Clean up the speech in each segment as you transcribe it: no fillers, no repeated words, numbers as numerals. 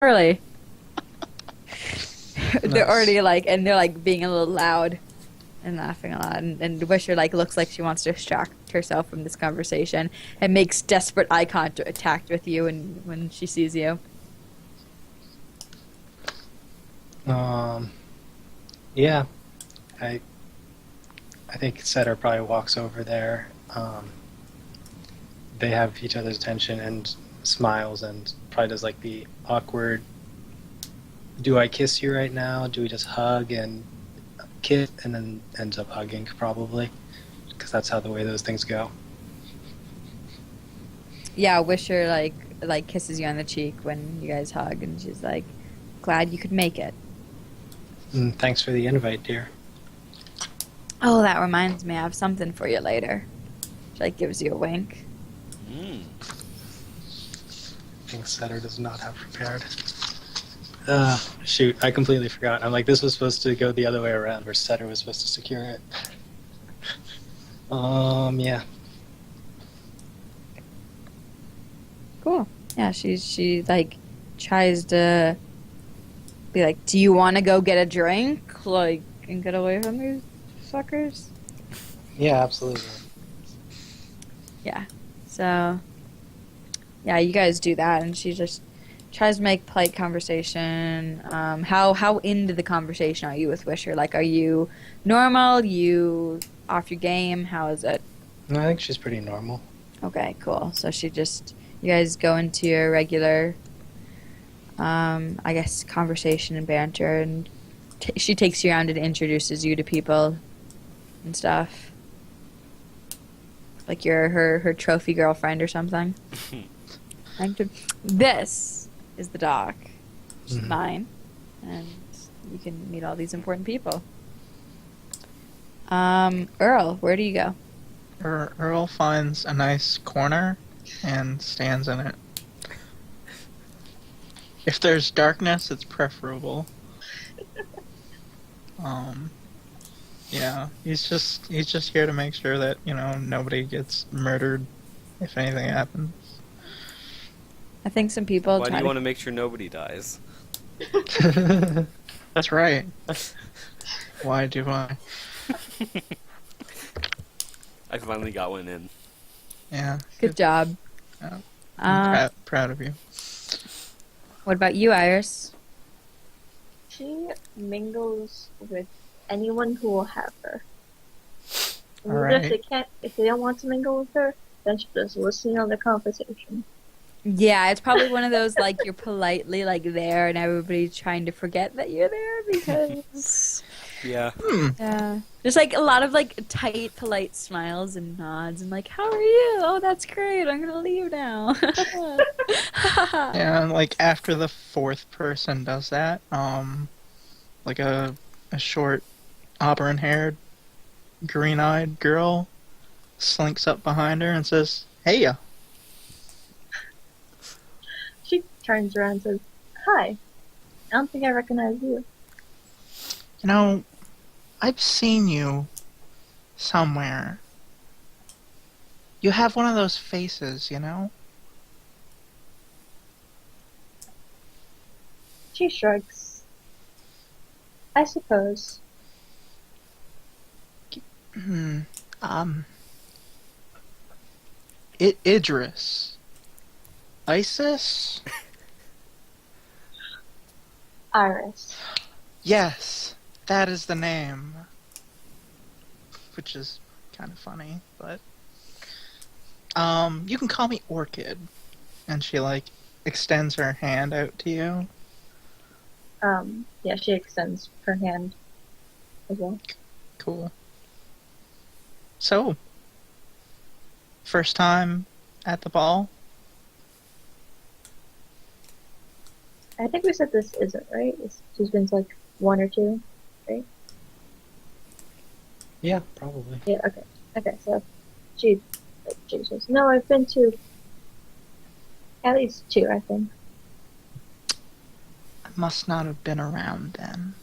early. They're Nice. already like, and they're like being a little loud and laughing a lot. And Wisher like looks like she wants to distract herself from this conversation and makes desperate eye contact with you and when she sees you. Um, yeah, I I think Setter probably walks over there. They have each other's attention and smiles and probably does like the awkward, do I kiss you right now? Do we just hug and kiss and then ends up hugging probably because that's how the way those things go. Yeah, Wisher like kisses you on the cheek when you guys hug, and she's like, "Glad you could make it." And thanks for the invite, dear. Oh, that reminds me, I have something for you later. She like gives you a wink. Mm. I think Setter does not have prepared. Shoot, I completely forgot. I'm like, this was supposed to go the other way around, where Setter was supposed to secure it. Yeah. Cool. Yeah, she like tries to be like, "Do you want to go get a drink, like, and get away from these fuckers?" Yeah, absolutely. Yeah. So, yeah, you guys do that, and she just tries to make polite conversation. How into the conversation are you with Wisher? Like, are you normal? You off your game? How is it? No, I think she's pretty normal. Okay, cool. So you guys go into your regular, I guess, conversation and banter, and she takes you around and introduces you to people and stuff. Like you're her trophy girlfriend or something. This is the dock. It's Mhm. mine, and you can meet all these important people. Earl, where do you go? Earl finds a nice corner and stands in it. If there's darkness, it's preferable. Um, yeah, he's just here to make sure that nobody gets murdered if anything happens. I think some people Why do try you to. want to make sure nobody dies? That's right. Why do I? I finally got one in. Yeah, Good job. I'm Uh, proud of you. what about you, Iris? She mingles with anyone who will have her. And All even if right. if they don't want to mingle with her, then she just listen on the conversation. Yeah, it's probably one of those like you're politely like there and everybody's trying to forget that you're there because Yeah. yeah. There's like a lot of like tight, polite smiles and nods and like, "How are you? Oh, that's great. I'm gonna leave now." Yeah, like after the fourth person does that, like a short auburn-haired, green-eyed girl slinks up behind her and says, "Hey, ya." She turns around and says, "Hi, I don't think I recognize you." You know, I've seen you somewhere. You have one of those faces, you know? She shrugs. I suppose. Hmm. Um, Idris. Isis? Iris. Yes, that is the name. Which is kind of funny, but you can call me Orchid. And she like extends her hand out to you. Yeah, she extends her hand as well. Cool. So, first time at the ball? I think we said this isn't right. She's been to like one or two, right? Yeah, probably. Yeah. Okay. Okay. So she says, "No, I've been to at least two, I think." I must not have been around then.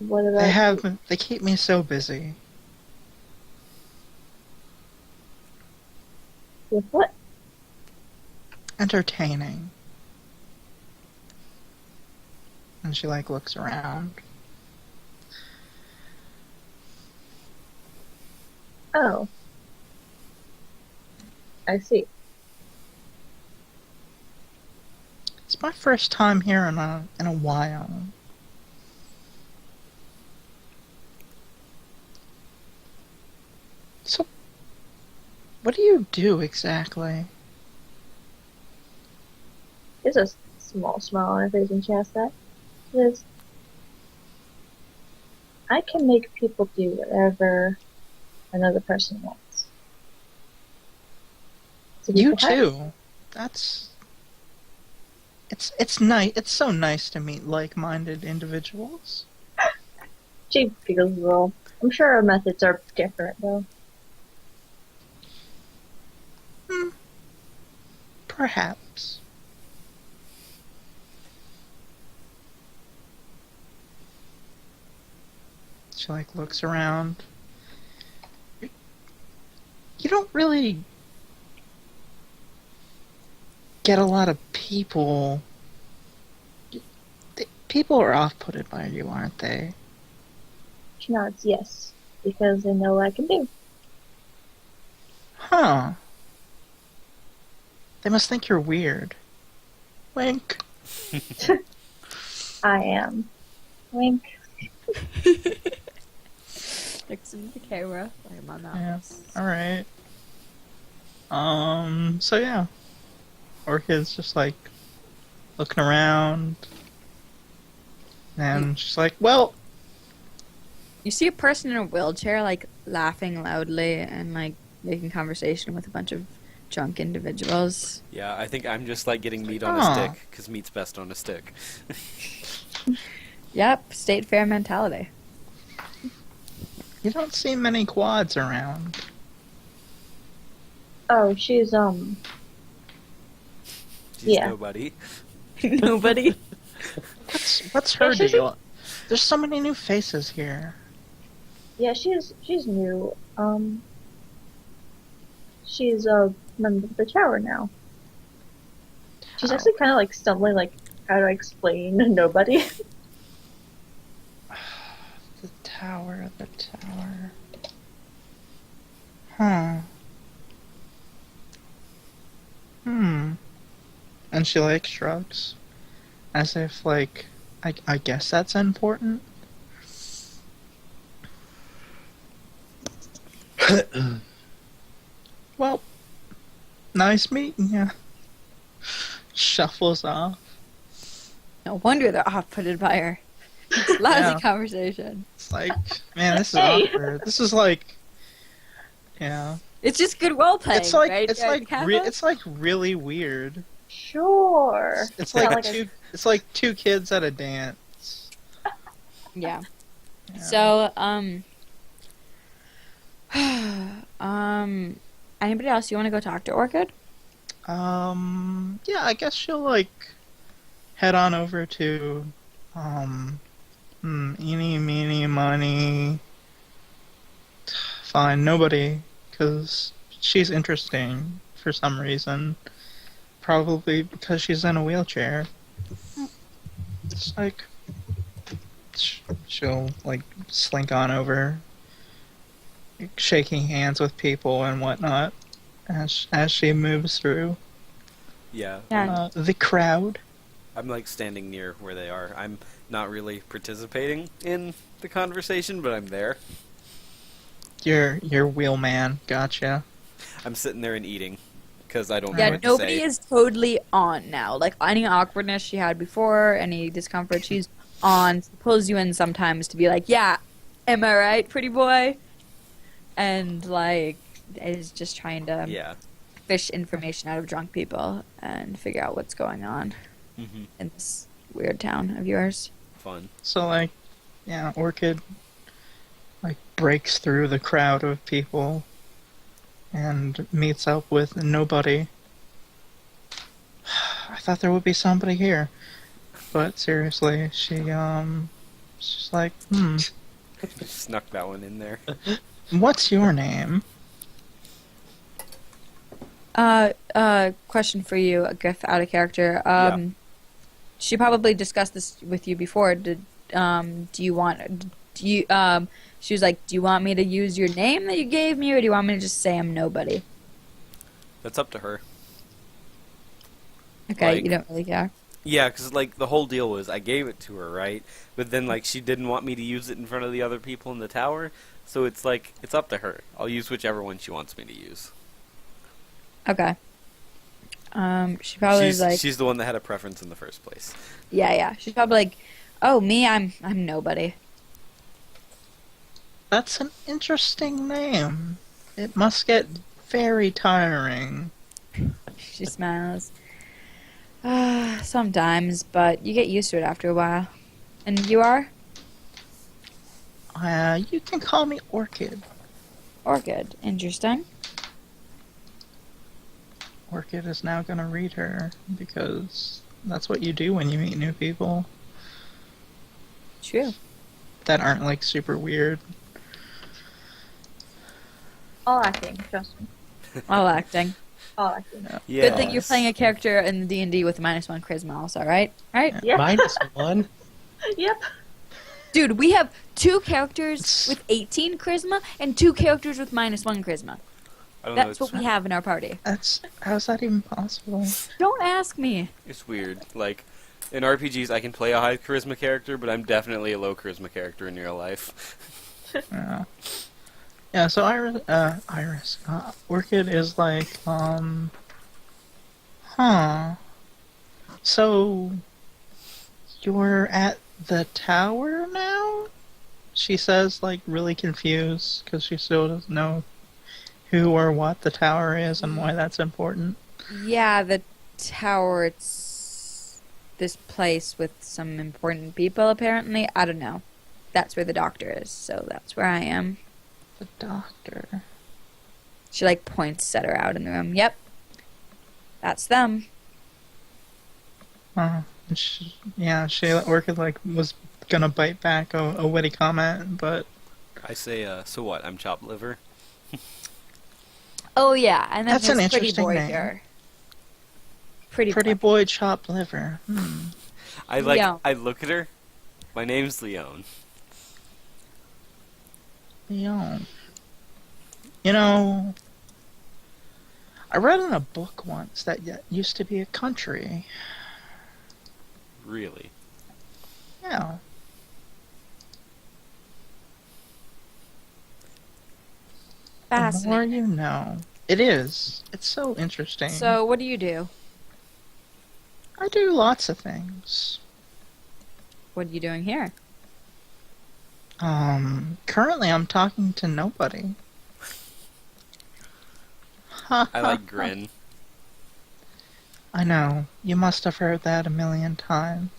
What about They keep me so busy. With what? Entertaining. And she like looks around. Oh. I see. It's my first time here in a while. So, what do you do exactly? There's a small smile on her face when she asks that. She says, I can make people do whatever another person wants. To be You perhaps- too. That's. It's nice. It's so nice to meet like-minded individuals. She giggles a little. I'm sure our methods are different, though. Perhaps. She like looks around. You don't really get a lot of people. People are off-putted by you, aren't they? She nods yes, because they know what I can do. Huh. They must think you're weird. Wink. I am. Wink. Looks into the camera. Like my mouth. Yeah. Alright. So yeah. Orchid's just like looking around. And she's like, well, You see a person in a wheelchair like laughing loudly and like making conversation with a bunch of drunk individuals. Yeah, I think I'm just like getting meat on a Aw. stick, because meat's best on a stick. Yep, state fair mentality. you don't see many quads around. Oh, She's Yeah. nobody. Nobody. What's her Yeah, she's deal? There's so many new faces here. yeah, she's new. She's a member of the tower now. She's actually kind of like stumbling, like, how do I explain nobody? The tower. Huh. And she like shrugs. As if like, I guess that's important. Well, nice meeting ya. Shuffles off. No wonder they're off-putted by her. It's lousy Yeah. conversation. It's like, man, this is Hey. awkward. This is like, yeah. It's just good role playing. It's like, right, Kappa? it's like really weird. Sure. It's Yeah, like like it's like two kids at a dance. Yeah. Yeah. So, anybody else you want to go talk to Orchid? Yeah, I guess she'll like head on over to, eeny, meeny, miny. Fine, nobody, because she's interesting for some reason. Probably because she's in a wheelchair. It's like, she'll like slink on over, shaking hands with people and whatnot as she moves through Yeah. Yeah. the crowd. I'm like standing near where they are. I'm not really participating in the conversation, but I'm there. You're wheelman, gotcha. I'm sitting there and eating, because I don't know Yeah, what nobody to say. is totally on now. Like, any awkwardness she had before, any discomfort, she's on. Pulls you in sometimes to be like, yeah, am I right, pretty boy? And, like, is just trying to Yeah. fish information out of drunk people and figure out what's going on hmm in this weird town of yours. Fun. So like, yeah, Orchid like breaks through the crowd of people and meets up with nobody. I thought there would be somebody here, but seriously, she's just like, Snuck that one in there. what's your name? Question for you, a Griff out of character. Yeah. She probably discussed this with you before. She was like, do you want me to use your name that you gave me, or do you want me to just say I'm nobody? That's up to her. Okay, Like- you don't really care. Yeah, because like the whole deal was I gave it to her, right? But then like she didn't want me to use it in front of the other people in the tower, so it's like it's up to her. I'll use whichever one she wants me to use. Okay. She probably was like, She's the one that had a preference in the first place. yeah. She's probably like, oh, me, I'm nobody. That's an interesting name. It must get very tiring. She smiles. Sometimes, but you get used to it after a while. And you are? You can call me Orchid. Orchid. Interesting. Orchid is now gonna read her because that's what you do when you meet new people True. that aren't like super weird. All acting, trust me. All acting. All acting. Yeah. Good thing you're playing a character in D&D with -1 charisma also, right? Right? Yeah. -1. Yep. Dude, we have 2 characters with 18 charisma and 2 characters with -1 charisma. I don't know. That's what we have in our party. How's that even possible? Don't ask me. It's weird. Like in RPGs, I can play a high charisma character, but I'm definitely a low charisma character in real life. Yeah. Yeah, so Iris, Orchid is like, so you're at the tower now? She says, like, really confused, because she still doesn't know who or what the tower is and why that's important. Yeah, the tower, it's this place with some important people, apparently. I don't know. That's where the doctor is, so that's where I am. The doctor. She, like, points at her out in the room. Yep. That's them. Orchid, like, was gonna bite back a witty comment, but I say, so what? I'm chopped liver. Oh, yeah, and then That's an there's Pretty interesting Boy name. here. Pretty Pretty Boy. boy chopped liver. I like. Leon. I look at her. My name's Leon. Leon. You know, I read in a book once that used to be a country. Really? Yeah. The more Fascinating. you know. It is. It's so interesting. So, what do you do? I do lots of things. What are you doing here? Currently I'm talking to nobody. I like grin. I know. You must have heard that a million times.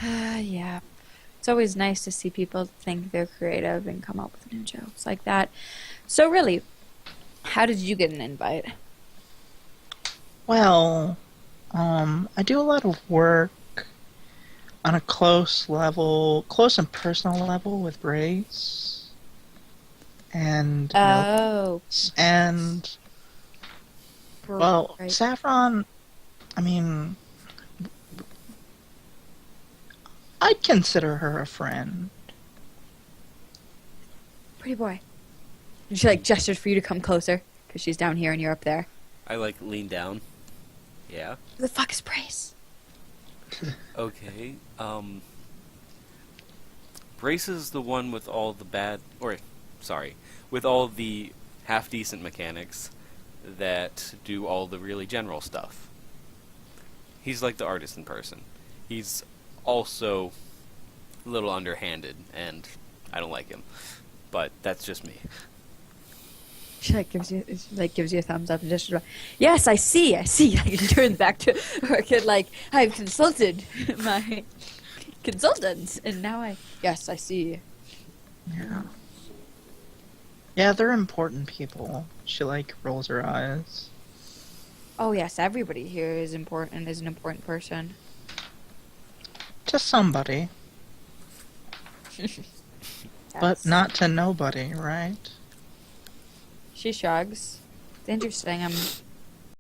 Yeah. It's always nice to see people think they're creative and come up with new jokes like that. So, really, how did you get an invite? Well, I do a lot of work on a close and personal level with Brace. And, Oh. and well, right. Saffron, I mean, I'd consider her a friend. Pretty Boy. And she, like, gestures for you to come closer, because she's down here and you're up there. I like lean down. Yeah. Who the fuck is Brace? Okay. Brace is the one with all the with all the half-decent mechanics that do all the really general stuff. He's like the artisan person. He's also a little underhanded, and I don't like him. But that's just me. She gives you a thumbs up and just yes, I see. Like, she turns back to her kid like, I've consulted my consultants, and now yes, I see. Yeah. Yeah, they're important people. She, like, rolls her eyes. Oh yes, everybody here is important. Is an important person. To somebody, but Yes. not to nobody, right? She shrugs. It's interesting. I'm